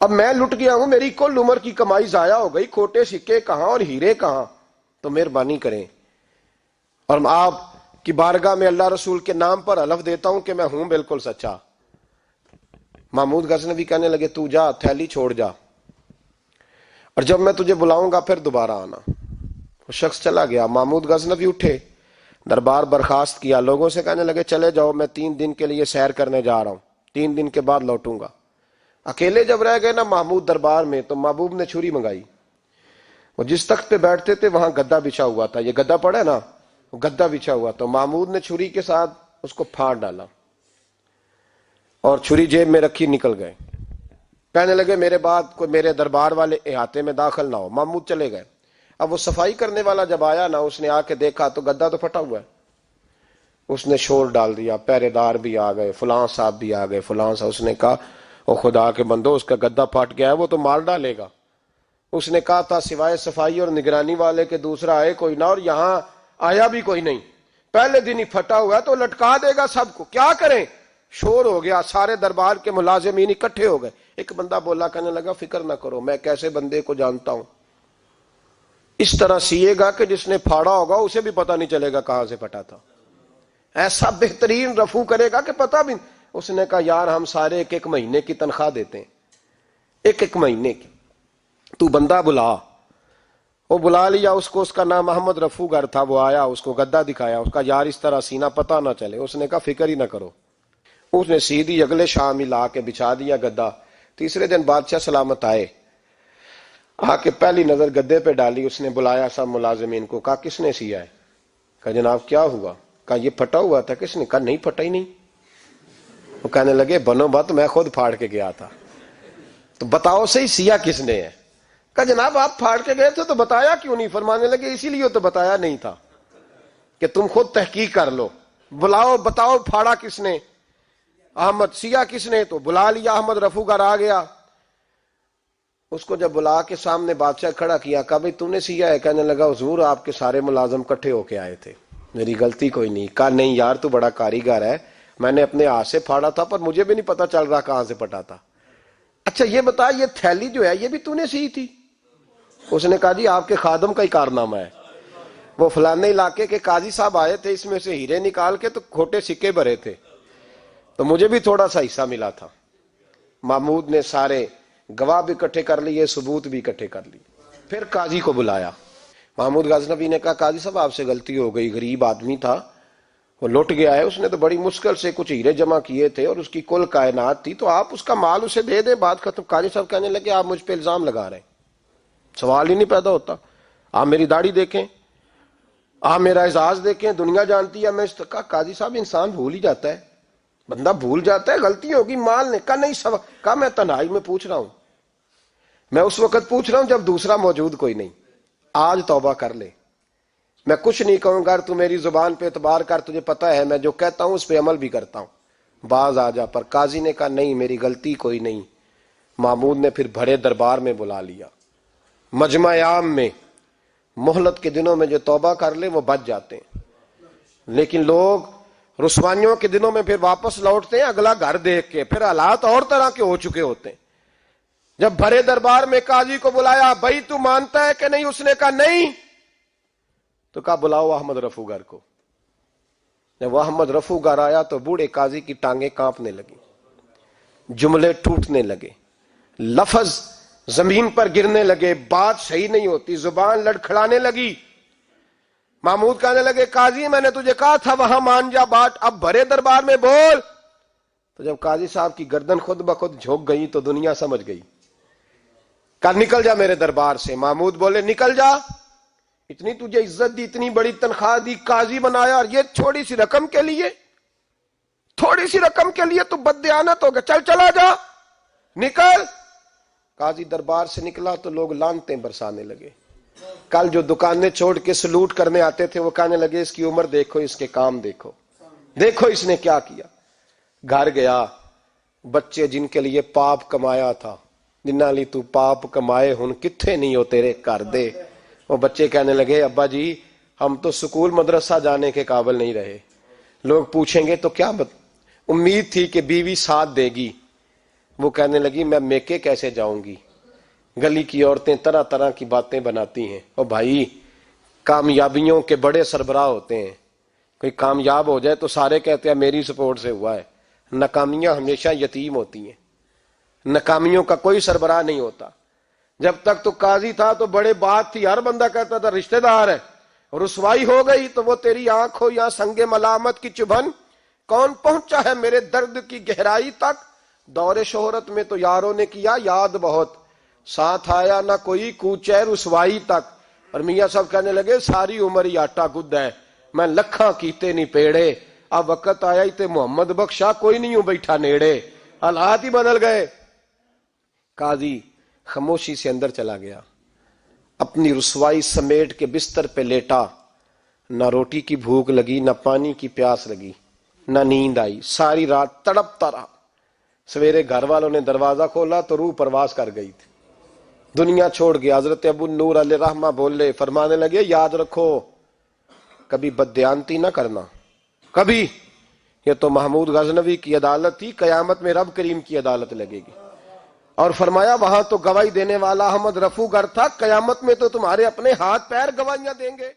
اب میں لٹ گیا ہوں، میری کل عمر کی کمائی ضائع ہو گئی، کھوٹے سکے کہاں اور ہیرے کہاں؟ تو مہربانی کریں، اور آپ کی بارگاہ میں اللہ رسول کے نام پر حلف دیتا ہوں کہ میں ہوں بالکل سچا۔ محمود غزنوی کہنے لگے تو جا، تھیلی چھوڑ جا، اور جب میں تجھے بلاؤں گا پھر دوبارہ آنا۔ وہ شخص چلا گیا۔ محمود غزنوی اٹھے، دربار برخاست کیا، لوگوں سے کہنے لگے چلے جاؤ، میں 3 دن کے لیے سیر کرنے جا رہا ہوں، 3 دن کے بعد لوٹوں گا۔ اکیلے جب رہ گئے نا محمود دربار میں، تو محبوب نے چھری منگائی۔ وہ جس تخت پہ بیٹھتے تھے وہاں گدا بچھا ہوا تھا، یہ گدا پڑا ہے نا، وہ گدا بچھا ہوا، تو محمود نے چھری کے ساتھ اس کو پھاڑ ڈالا اور چھری جیب میں رکھی نکل گئے۔ کہنے لگے میرے بعد کوئی میرے دربار والے احاطے میں داخل نہ ہو۔ محمود چلے گئے۔ اب وہ صفائی کرنے والا جب آیا نا، اس نے آ کے دیکھا تو گدا تو پھٹا ہوا ہے۔ اس نے شور ڈال دیا، پہرے دار بھی آ گئے، فلاں صاحب بھی آ گئے، فلاں صاحب۔ اس نے کہا او خدا کے بندو، اس کا گدا پھٹ گیا ہے، وہ تو مار ڈالے گا۔ اس نے کہا تھا سوائے صفائی اور نگرانی والے کے دوسرا آئے کوئی نہ، اور یہاں آیا بھی کوئی نہیں، پہلے دن ہی پھٹا ہوا ہے تو لٹکا دے گا سب کو، کیا کریں؟ شور ہو گیا، سارے دربار کے ملازمین اکٹھے ہو گئے۔ ایک بندہ بولا، کہنے لگا فکر نہ کرو، میں کیسے بندے کو جانتا ہوں، اس طرح سیے گا کہ جس نے پھاڑا ہوگا اسے بھی پتہ نہیں چلے گا کہاں سے پھٹا تھا، ایسا بہترین رفو کرے گا کہ پتہ بھی۔ اس نے کہا یار ہم سارے 1 مہینے کی تنخواہ دیتے ہیں، 1 مہینے کی، تو بندہ بلا۔ وہ بلا لیا اس کو، اس کا نام محمد رفو گر تھا۔ وہ آیا، اس کو گدا دکھایا، اس کا یار اس طرح سینہ پتہ نہ چلے۔ اس نے کہا فکر ہی نہ کرو۔ اس نے سیدھی اگلے شام ہی لا کے بچھا دیا گدا۔ تیسرے دن بادشاہ سلامت آئے، آ کے پہلی نظر گدے پہ ڈالی۔ اس نے بلایا سب ملازمین کو، کہا کس نے سیا ہے؟ کہا جناب کیا ہوا؟ کہا یہ پھٹا ہوا تھا۔ کس نے؟ کہا نہیں پھٹا ہی نہیں۔ وہ کہنے لگے بنو بت، میں خود پھاڑ کے گیا تھا، تو بتاؤ صحیح سیا کس نے ہے؟ کہا جناب آپ پھاڑ کے گئے تھے تو بتایا کیوں نہیں؟ فرمانے لگے اسی لیے تو بتایا نہیں تھا کہ تم خود تحقیق کر لو، بلاؤ بتاؤ پھاڑا کس نے، احمد سیا کس نے؟ تو بلا لیا، احمد رفو گر آ گیا۔ اس کو جب بلا کے سامنے بادشاہ کھڑا کیا، کہا بھئی تم نے سیا ہے؟ کہنے لگا حضور آپ کے سارے ملازم کٹھے ہو کے آئے تھے، میری غلطی کوئی نہیں۔ کہا نہیں یار تو بڑا کاریگر ہے، میں نے اپنے ہاتھ سے پھاڑا تھا پر مجھے بھی نہیں پتا چل رہا کہاں سے پھٹا تھا۔ اچھا یہ بتا یہ تھیلی جو ہے یہ بھی تو نے سی تھی؟ اس نے کہا جی آپ کے خادم کا ہی کارنامہ ہے، وہ فلانے علاقے کے قاضی صاحب آئے تھے، اس میں سے ہیرے نکال کے تو کھوٹے سکے بھرے تھے، تو مجھے بھی تھوڑا سا حصہ ملا تھا۔ محمود نے سارے گواہ بھی اکٹھے کر لیے، ثبوت بھی اکٹھے کر لیے، پھر قاضی کو بلایا۔ محمود غزنوی نے کہا قاضی صاحب آپ سے غلطی ہو گئی، غریب آدمی تھا، وہ لٹ گیا ہے، اس نے تو بڑی مشکل سے کچھ ہیرے جمع کیے تھے اور اس کی کل کائنات تھی، تو آپ اس کا مال اسے دے دیں، بات ختم۔ قاضی صاحب کہنے لگے آپ مجھ پہ الزام لگا رہے ہیں، سوال ہی نہیں پیدا ہوتا، آپ میری داڑھی دیکھیں، آپ میرا اعزاز دیکھیں، دنیا جانتی ہے میں اس کا۔ قاضی صاحب انسان بھول ہی جاتا ہے، بندہ بھول جاتا ہے، غلطی ہوگی، مال نے کہا نہیں سب۔ کہا میں تنہائی میں پوچھ رہا ہوں، میں اس وقت پوچھ رہا ہوں جب دوسرا موجود کوئی نہیں، آج توبہ کر لے، میں کچھ نہیں کہوں گا، تو میری زبان پہ اعتبار کر، تجھے پتہ ہے میں جو کہتا ہوں اس پہ عمل بھی کرتا ہوں، باز آ جا۔ پر قاضی نے کہا نہیں میری غلطی کوئی نہیں۔ محمود نے پھر بڑے دربار میں بلا لیا، مجمع عام میں۔ مہلت کے دنوں میں جو توبہ کر لے وہ بچ جاتے ہیں، لیکن لوگ رسوائیوں کے دنوں میں پھر واپس لوٹتے ہیں اگلا گھر دیکھ کے، پھر حالات اور طرح کے ہو چکے ہوتے ہیں۔ جب بڑے دربار میں قاضی کو بلایا، بھائی تو مانتا ہے کہ نہیں؟ اس نے کہا نہیں۔ تو کہا بلاؤ احمد رفو گر کو۔ جب وہ احمد رفو گر آیا تو بوڑھے قاضی کی ٹانگیں کانپنے لگی، جملے ٹوٹنے لگے، لفظ زمین پر گرنے لگے، بات صحیح نہیں ہوتی، زبان لڑکھڑانے لگی۔ محمود کہنے لگے قاضی میں نے تجھے کہا تھا وہاں مان جا بات، اب بڑے دربار میں بول۔ تو جب قاضی صاحب کی گردن خود بخود جھک گئی تو دنیا سمجھ گئی، کہا نکل جا میرے دربار سے۔ محمود بولے نکل جا، اتنی تجھے عزت دی، اتنی بڑی تنخواہ دی، قاضی بنایا، اور یہ تھوڑی سی رقم کے لیے، تھوڑی سی رقم کے لیے تو بددیانت ہو گیا، چل چلا جا، نکل۔ قاضی دربار سے نکلا تو لوگ لعنتیں برسانے لگے۔ کل جو دکانیں چھوڑ کے سلوٹ کرنے آتے تھے وہ کہنے لگے اس کی عمر دیکھو، اس کے کام دیکھو، دیکھو اس نے کیا کیا۔ گھر گیا، بچے جن کے لیے پاپ کمایا تھا، جنہاں لی تو پاپ کمائے ہن کتھے نہیں ہو تیرے کر دے، وہ بچے کہنے لگے ابا جی ہم تو سکول مدرسہ جانے کے قابل نہیں رہے، لوگ پوچھیں گے تو کیا امید تھی کہ بیوی ساتھ دے گی، وہ کہنے لگی میں میکے کیسے جاؤں گی، گلی کی عورتیں طرح طرح کی باتیں بناتی ہیں۔ اور بھائی کامیابیوں کے بڑے سربراہ ہوتے ہیں، کوئی کامیاب ہو جائے تو سارے کہتے ہیں میری سپورٹ سے ہوا ہے، ناکامیاں ہمیشہ یتیم ہوتی ہیں، ناکامیوں کا کوئی سربراہ نہیں ہوتا۔ جب تک تو قاضی تھا تو بڑے بات تھی، ہر بندہ کہتا تھا رشتہ دار ہے، رسوائی ہو گئی تو وہ تیری آنکھ ہو یا سنگ ملامت کی چبھن، کون پہنچا ہے میرے درد کی گہرائی تک، دور شہرت میں تو یاروں نے کیا یاد بہت، ساتھ آیا نہ کوئی کوچے رسوائی تک۔ اور میاں صاحب کہنے لگے ساری عمر ہی آٹا گد ہے، میں لکھاں کیتے نہیں پیڑے، اب وقت آیا ہی تے محمد بخشا کوئی نہیں ہوں بیٹھا نیڑے، حالات ہی بدل گئے۔ قاضی خاموشی سے اندر چلا گیا، اپنی رسوائی سمیٹ کے بستر پہ لیٹا، نہ روٹی کی بھوک لگی، نہ پانی کی پیاس لگی، نہ نیند آئی، ساری رات تڑپتا رہا۔ سویرے گھر والوں نے دروازہ کھولا تو روح پرواز کر گئی تھی، دنیا چھوڑ گیا۔ حضرت ابو نور علیہ رحمہ بولے، فرمانے لگے یاد رکھو کبھی بددیانتی نہ کرنا، کبھی، یہ تو محمود غزنوی کی عدالت تھی، قیامت میں رب کریم کی عدالت لگے گی۔ اور فرمایا وہاں تو گواہی دینے والا احمد رفو گر تھا، قیامت میں تو تمہارے اپنے ہاتھ پیر گواہیاں دیں گے۔